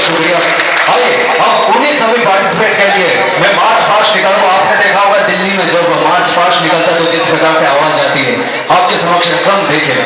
शुक्रिया। आइए अब उन्हीं सभी पार्टिसिपेट के लिए मैं मार्च पास्ट निकालूंगा। आपने देखा होगा दिल्ली में जब मार्च पास्ट निकलता है तो किस प्रकार से आवाज आती है, आपके समक्ष एकदम देखिए।